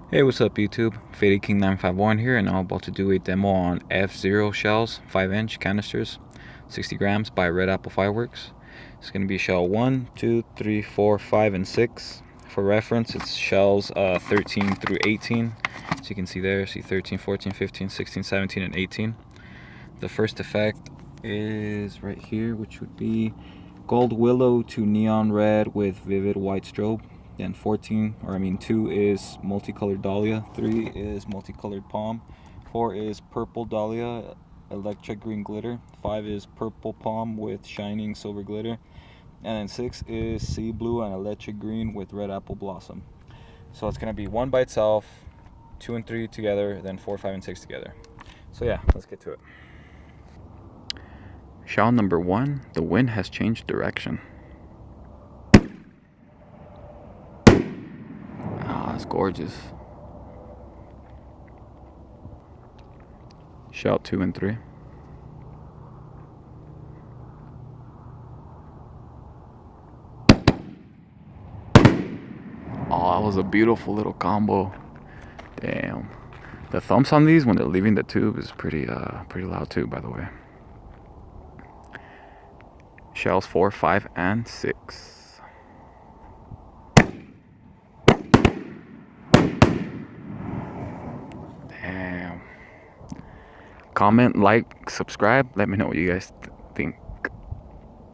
Hey, what's up YouTube? Faded King 951 here, and I'm about to do a demo on F0 shells, 5-inch canisters, 60 grams by Red Apple Fireworks. It's going to be shell 1, 2, 3, 4, 5, and 6. For reference, it's shells 13 through 18. So you can see there, see 13, 14, 15, 16, 17, and 18. The first effect is right here, which would be gold willow to neon red with vivid white strobe. Then 2 is multicolored dahlia, 3 is multicolored palm, 4 is purple dahlia, electric green glitter, 5 is purple palm with shining silver glitter, and then 6 is sea blue and electric green with red apple blossom. So it's going to be 1 by itself, 2 and 3 together, then 4, 5, and 6 together. So yeah, let's get to it. Shell number 1, the wind has changed direction. Ah, it's gorgeous. Shell 2 and 3. Oh, that was a beautiful little combo. Damn. The thumps on these when they're leaving the tube is pretty loud too, by the way. Shells 4, 5, and 6. Damn. Comment, like, subscribe. Let me know what you guys think.